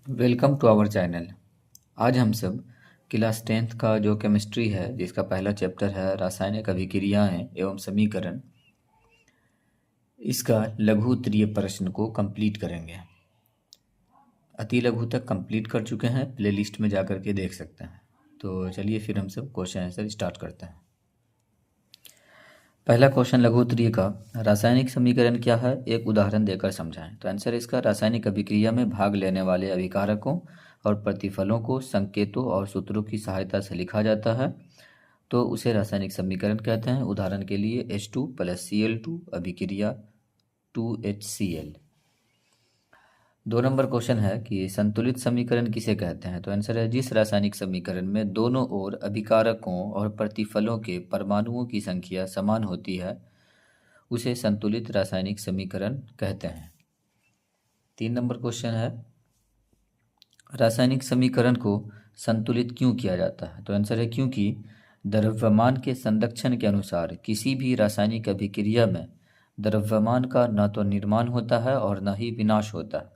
Welcome to our channel. आज हम सब क्लास 10th का जो केमिस्ट्री है जिसका पहला चैप्टर है रासायनिक अभिक्रियाएं एवं समीकरण, इसका लघु उत्तरीय प्रश्न को कंप्लीट करेंगे। अति लघु तक कंप्लीट कर चुके हैं, प्ले लिस्ट में जाकर के देख सकते हैं। तो चलिए फिर हम सब क्वेश्चन आंसर स्टार्ट करते हैं। पहला क्वेश्चन लघु उत्तरीय का, रासायनिक समीकरण क्या है, एक उदाहरण देकर समझाएं। तो आंसर इसका, रासायनिक अभिक्रिया में भाग लेने वाले अभिकारकों और प्रतिफलों को संकेतों और सूत्रों की सहायता से लिखा जाता है तो उसे रासायनिक समीकरण कहते हैं। उदाहरण के लिए H2 + Cl2 अभिक्रिया 2HCl। 2 नंबर क्वेश्चन है कि संतुलित समीकरण किसे कहते हैं। तो आंसर है, जिस रासायनिक समीकरण में दोनों ओर अभिकारकों और प्रतिफलों के परमाणुओं की संख्या समान होती है उसे संतुलित रासायनिक समीकरण कहते हैं। 3 नंबर क्वेश्चन है, रासायनिक समीकरण को संतुलित क्यों किया जाता है। तो आंसर है, क्योंकि द्रव्यमान के संरक्षण के अनुसार किसी भी रासायनिक अभिक्रिया में द्रव्यमान का न तो निर्माण होता है और न ही विनाश होता है।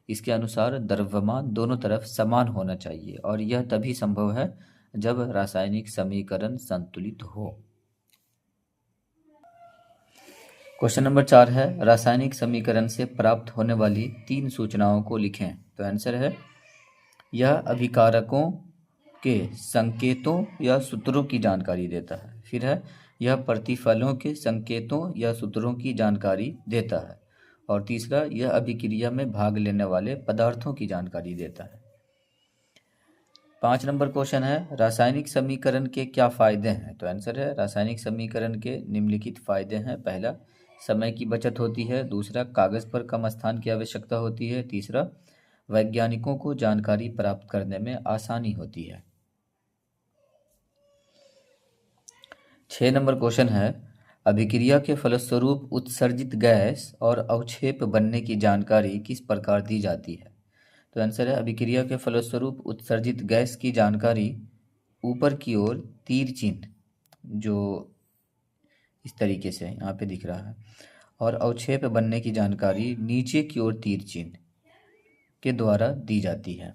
इसके अनुसार द्रव्यमान दोनों तरफ समान होना चाहिए और यह तभी संभव है जब रासायनिक समीकरण संतुलित हो। क्वेश्चन नंबर 4 है, रासायनिक समीकरण से प्राप्त होने वाली 3 सूचनाओं को लिखें। तो आंसर है, यह अभिकारकों के संकेतों या सूत्रों की जानकारी देता है। फिर है, यह प्रतिफलों के संकेतों या सूत्रों की जानकारी देता है। और तीसरा, यह अभिक्रिया में भाग लेने वाले पदार्थों की जानकारी देता है। 5 नंबर क्वेश्चन है, रासायनिक समीकरण के क्या फायदे हैं। तो आंसर है, रासायनिक समीकरण के निम्नलिखित फायदे हैं। पहला, समय की बचत होती है। दूसरा, कागज पर कम स्थान की आवश्यकता होती है। तीसरा, वैज्ञानिकों को जानकारी प्राप्त करने में आसानी होती है। 6 नंबर क्वेश्चन है, अभिक्रिया के फलस्वरूप उत्सर्जित गैस और अवक्षेप बनने की जानकारी किस प्रकार दी जाती है। तो आंसर है, अभिक्रिया के फलस्वरूप उत्सर्जित गैस की जानकारी ऊपर की ओर तीर चिन्ह, जो इस तरीके से यहाँ पे दिख रहा है, और अवक्षेप बनने की जानकारी नीचे की ओर तीर चिन्ह के द्वारा दी जाती है।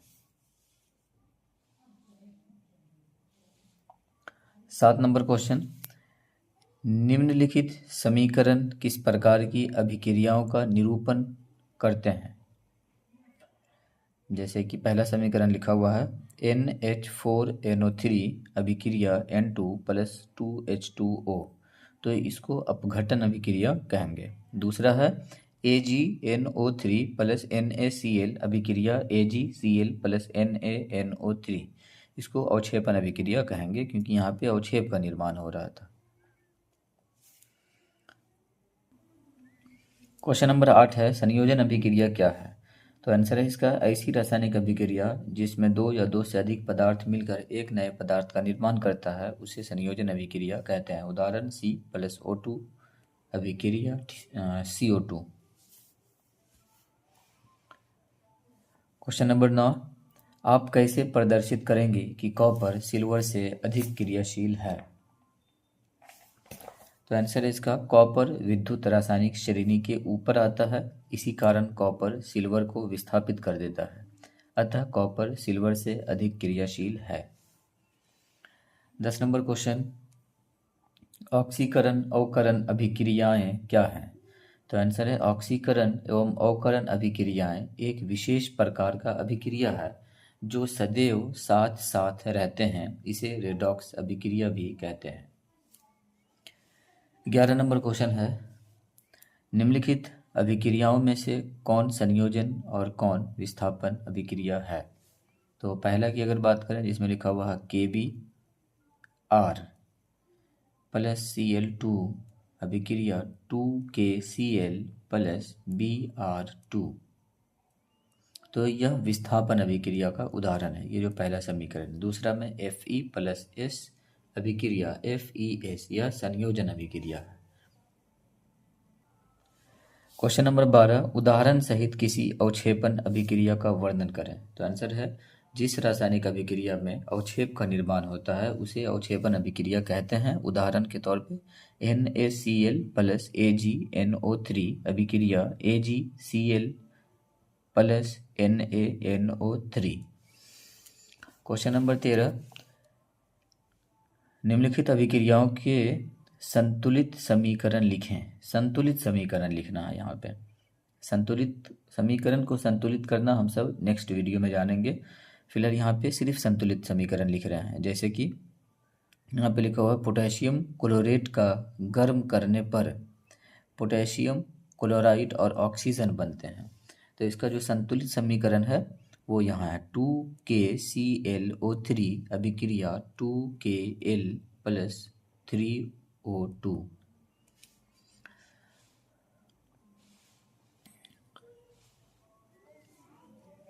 7 नंबर क्वेश्चन, निम्नलिखित समीकरण किस प्रकार की अभिक्रियाओं का निरूपण करते हैं। जैसे कि पहला समीकरण लिखा हुआ है, NH4NO3 अभिक्रिया N2 + 2H2O, तो इसको अपघटन अभिक्रिया कहेंगे। दूसरा है, AgNO3 + NaCl अभिक्रिया AgCl + NaNO3, इसको अवक्षेपण अभिक्रिया कहेंगे क्योंकि यहाँ पे अवक्षेप का निर्माण हो रहा था। क्वेश्चन नंबर 8 है, संयोजन अभिक्रिया क्या है। तो आंसर है इसका, ऐसी रासायनिक अभिक्रिया जिसमें 2 या 2 से अधिक पदार्थ मिलकर एक नए पदार्थ का निर्माण करता है उसे संयोजन अभिक्रिया कहते हैं। उदाहरण C + O2 अभिक्रिया CO2। क्वेश्चन नंबर 9, आप कैसे प्रदर्शित करेंगे कि कॉपर सिल्वर से अधिक क्रियाशील है। तो आंसर है इसका, कॉपर विद्युत रासायनिक श्रेणी के ऊपर आता है, इसी कारण कॉपर सिल्वर को विस्थापित कर देता है, अतः कॉपर सिल्वर से अधिक क्रियाशील है। 10 नंबर क्वेश्चन, ऑक्सीकरण अवकरण अभिक्रियाएं क्या हैं। तो आंसर है, ऑक्सीकरण एवं अवकरण अभिक्रियाएं एक विशेष प्रकार का अभिक्रिया है जो सदैव साथ साथ रहते हैं, इसे रेडॉक्स अभिक्रिया भी कहते हैं। 11 नंबर क्वेश्चन है, निम्नलिखित अभिक्रियाओं में से कौन संयोजन और कौन विस्थापन अभिक्रिया है। तो पहला की अगर बात करें जिसमें लिखा हुआ है KBr + Cl2 अभिक्रिया 2KCl + Br2, तो यह विस्थापन अभिक्रिया का उदाहरण है, ये जो पहला समीकरण। दूसरा में Fe + S अभिक्रिया FeS, यह संयोजन अभिक्रिया है। क्वेश्चन नंबर 12, उदाहरण सहित किसी अवक्षेपण अभिक्रिया का वर्णन करें। तो आंसर है, जिस रासायनिक अभिक्रिया में अवक्षेप का निर्माण होता है उसे अवक्षेपण अभिक्रिया कहते हैं। उदाहरण के तौर पे NaCl + AgNO3 अभिक्रिया AgCl + NaNO3। क्वेश्चन नंबर 13, निम्नलिखित अभिक्रियाओं के संतुलित समीकरण लिखें। संतुलित समीकरण लिखना है यहाँ पे। संतुलित समीकरण को संतुलित करना हम सब नेक्स्ट वीडियो में जानेंगे। फिलहाल यहाँ पे सिर्फ संतुलित समीकरण लिख रहे हैं। जैसे कि यहाँ पे लिखा हुआ है पोटेशियम क्लोरेट का गर्म करने पर पोटेशियम क्लोराइड और ऑक्सीजन बनते हैं। तो इसका जो संतुलित समीकरण है वो यहाँ है 2KClO3 अभिक्रिया 2Kl प्लस 3O2।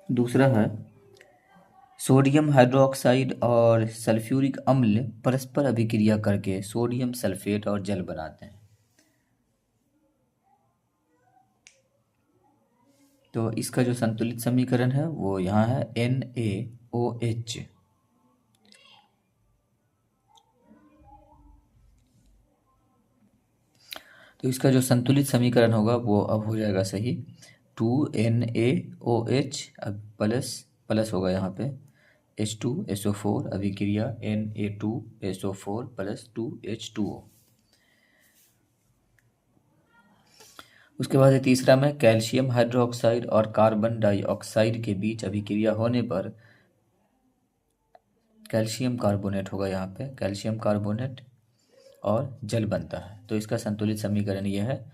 दूसरा है सोडियम हाइड्रोक्साइड और सल्फ्यूरिक अम्ल परस्पर अभिक्रिया करके सोडियम सल्फेट और जल बनाते हैं। तो इसका जो संतुलित समीकरण है वो यहाँ है NaOH। तो इसका जो संतुलित समीकरण होगा वो अब हो जाएगा सही 2NaOH प्लस होगा यहाँ पे H2SO4 अभिक्रिया Na2SO4 प्लस 2H2O। उसके बाद तीसरा में कैल्शियम हाइड्रोक्साइड और कार्बन डाइऑक्साइड के बीच अभिक्रिया होने पर कैल्शियम कार्बोनेट होगा यहाँ पे, कैल्शियम कार्बोनेट और जल बनता है। तो इसका संतुलित समीकरण यह है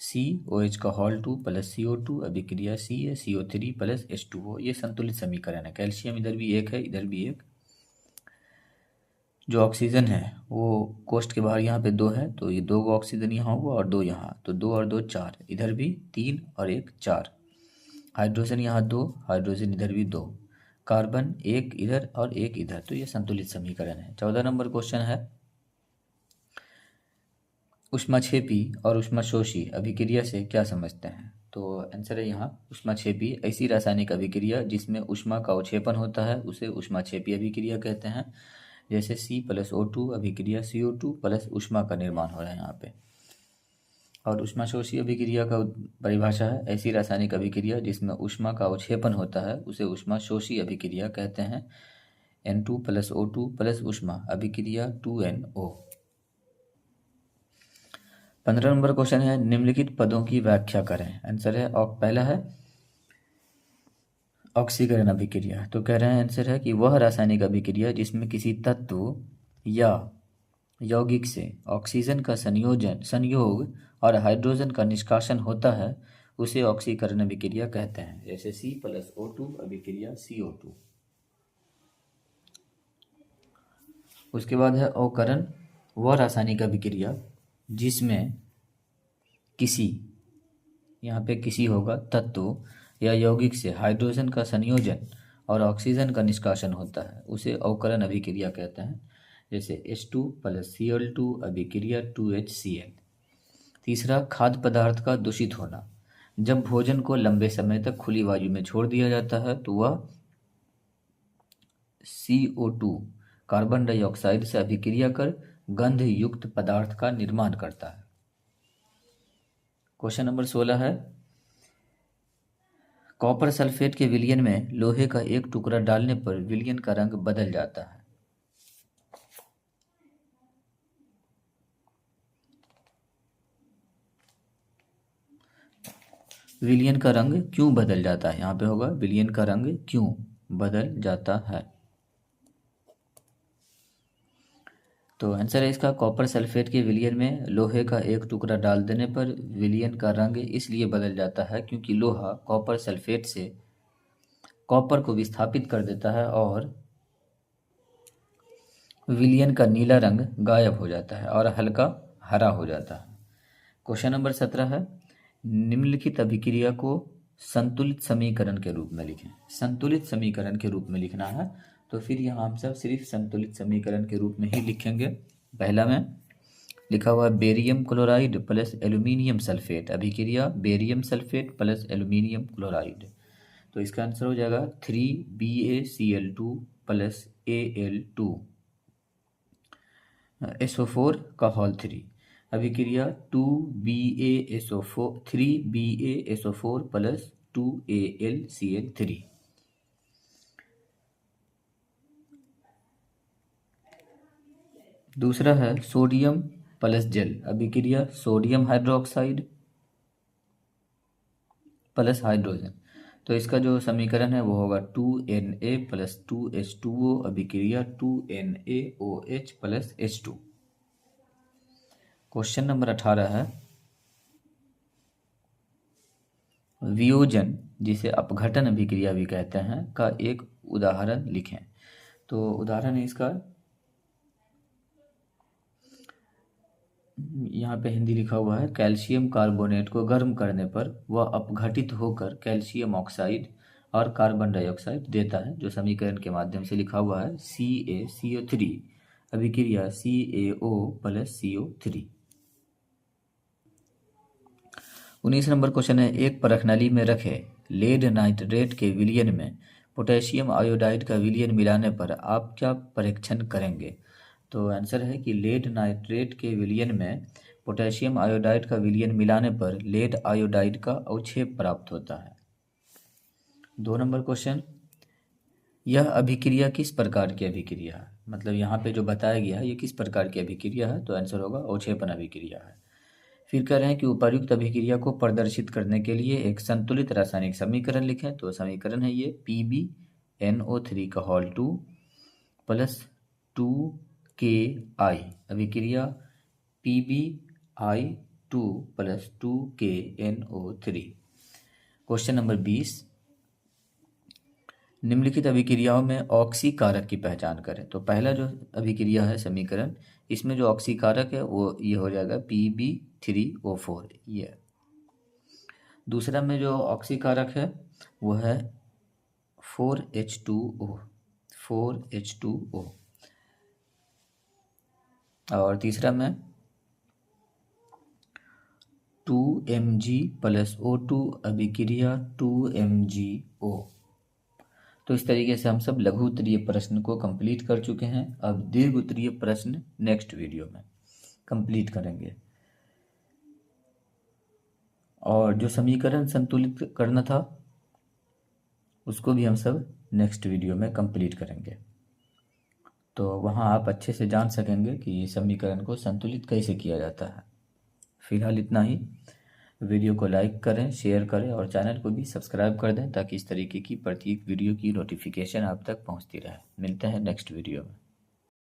COH का होल 2 प्लस CO2 अभिक्रिया CaCO3 प्लस H2O। ये संतुलित समीकरण है। कैल्शियम इधर भी एक है, इधर भी एक। जो ऑक्सीजन है वो कोष्ठ के बाहर यहाँ पे 2 है, तो ये 2 ऑक्सीजन यहाँ हुआ और 2 यहाँ, तो 2 और 2 4। इधर भी 3 और 1 4। हाइड्रोजन यहाँ 2, हाइड्रोजन इधर भी 2, कार्बन 1 इधर और 1 इधर। तो ये संतुलित समीकरण है। 14 नंबर क्वेश्चन है ऊष्माक्षेपी और ऊष्माशोषी अभिक्रिया से क्या समझते हैं। तो आंसर है यहाँ ऊष्माक्षेपी ऐसी रासायनिक अभिक्रिया जिसमें ऊष्मा का अवक्षेपण होता है उसे ऊष्माक्षेपी अभिक्रिया कहते हैं। जैसे C+O2 अभिक्रिया CO2 प्लस ऊष्मा का निर्माण हो रहा है यहाँ पे। और ऊष्माशोषी अभिक्रिया का परिभाषा है ऐसी रासायनिक अभिक्रिया जिसमें ऊष्मा का अवक्षेपण होता है उसे ऊष्माशोषी अभिक्रिया कहते हैं। N2+O2 प्लस ऊष्मा अभिक्रिया 2NO। 15 नंबर क्वेश्चन है निम्नलिखित पदों की व्याख्या करें। आंसर है पहला है ऑक्सीकरण अभिक्रिया। तो कह रहे हैं आंसर है कि वह रासायनिक अभिक्रिया जिसमें किसी तत्व या यौगिक से ऑक्सीजन का संयोग और हाइड्रोजन का निष्कासन होता है उसे ऑक्सीकरण अभिक्रिया कहते हैं। जैसे C+O2 अभिक्रिया CO2। उसके बाद है अवकरण, वह रासायनिक अभिक्रिया जिसमें किसी, यहाँ पे किसी होगा, तत्व या यौगिक से हाइड्रोजन का संयोजन और ऑक्सीजन का निष्कासन होता है उसे अवकरण अभिक्रिया कहते हैं। जैसे H2 प्लस Cl2 अभिक्रिया 2HCl। तीसरा खाद्य पदार्थ का दूषित होना, जब भोजन को लंबे समय तक खुली वायु में छोड़ दिया जाता है तो वह CO2 कार्बन डाइऑक्साइड से अभिक्रिया कर गंध युक्त पदार्थ का निर्माण करता है। क्वेश्चन नंबर 16 है कॉपर सल्फेट के विलयन में लोहे का एक टुकड़ा डालने पर विलयन का रंग बदल जाता है। विलयन का रंग क्यों बदल जाता है, यहाँ पे होगा विलयन का रंग क्यों बदल जाता है। तो आंसर है इसका कॉपर सल्फेट के विलयन में लोहे का एक टुकड़ा डाल देने पर विलयन का रंग इसलिए बदल जाता है क्योंकि लोहा कॉपर सल्फेट से कॉपर को विस्थापित कर देता है और विलयन का नीला रंग गायब हो जाता है और हल्का हरा हो जाता है। क्वेश्चन नंबर 17 है निम्नलिखित अभिक्रिया को संतुलित समीकरण के रूप में लिखें। संतुलित समीकरण के रूप में लिखना है, तो फिर यहाँ हम सब सिर्फ संतुलित समीकरण के रूप में ही लिखेंगे। पहला में लिखा हुआ barium chloride plus aluminium sulphate अभिक्रिया barium sulphate plus aluminium chloride. तो इसका आंसर हो जाएगा 3BaCl2 प्लस Al2 SO4 का होल 3 अभिक्रिया 3BaSO4 प्लस 2AlCl3। दूसरा है सोडियम प्लस जल अभिक्रिया सोडियम हाइड्रोक्साइड प्लस हाइड्रोजन। तो इसका जो समीकरण है वो होगा 2Na प्लस 2H2O अभिक्रिया 2NaOH plus H2। Question number 18 है वियोजन जिसे अपघटन अभिक्रिया भी कहते हैं का एक उदाहरण लिखें। तो उदाहरण है इसका, यहाँ पे हिंदी लिखा हुआ है, कैल्शियम कार्बोनेट को गर्म करने पर वह अपघटित होकर कैल्शियम ऑक्साइड और कार्बन डाइऑक्साइड देता है, जो समीकरण के माध्यम से लिखा हुआ है CaCO3 अभिक्रिया CaO plus CO3। 19 number question है एक परखनली में रखे लेड नाइट्रेट के विलयन में पोटेशियम आयोडाइड का विलयन मिलाने पर आप क्या परीक्षण करेंगे। तो आंसर है कि लेड नाइट्रेट के विलयन में पोटेशियम आयोडाइड का विलयन मिलाने पर लेड आयोडाइड का अवक्षेप प्राप्त होता है। 2 नंबर क्वेश्चन, यह अभिक्रिया किस प्रकार की अभिक्रिया है, मतलब यहाँ पे जो बताया गया है ये किस प्रकार की अभिक्रिया है। तो आंसर होगा अवक्षेपन अभिक्रिया है। फिर कह रहे हैं कि उपर्युक्त अभिक्रिया को प्रदर्शित करने के लिए एक संतुलित रासायनिक समीकरण लिखें। तो समीकरण है ये PbNO3 का होल 2 प्लस 2Ki अभिक्रिया PbI2 plus 2KNO3। Question number 20, निम्नलिखित अभिक्रियाओं में ऑक्सीकारक की पहचान करें। तो पहला जो अभिक्रिया है समीकरण, इसमें जो ऑक्सीकारक है वो ये हो जाएगा Pb3O4 ये। दूसरा में जो ऑक्सीकारक है वो है 4H2O। और तीसरा में 2Mg प्लस O2 अभिक्रिया 2MgO। तो इस तरीके से हम सब लघु उत्तरीय प्रश्न को कंप्लीट कर चुके हैं। अब दीर्घ उत्तरीय प्रश्न नेक्स्ट वीडियो में कंप्लीट करेंगे, और जो समीकरण संतुलित करना था उसको भी हम सब नेक्स्ट वीडियो में कंप्लीट करेंगे। तो वहाँ आप अच्छे से जान सकेंगे कि ये समीकरण को संतुलित कैसे किया जाता है। फिलहाल इतना ही। वीडियो को लाइक करें, शेयर करें और चैनल को भी सब्सक्राइब कर दें ताकि इस तरीके की प्रत्येक वीडियो की नोटिफिकेशन आप तक पहुंचती रहे। मिलते हैं नेक्स्ट वीडियो में।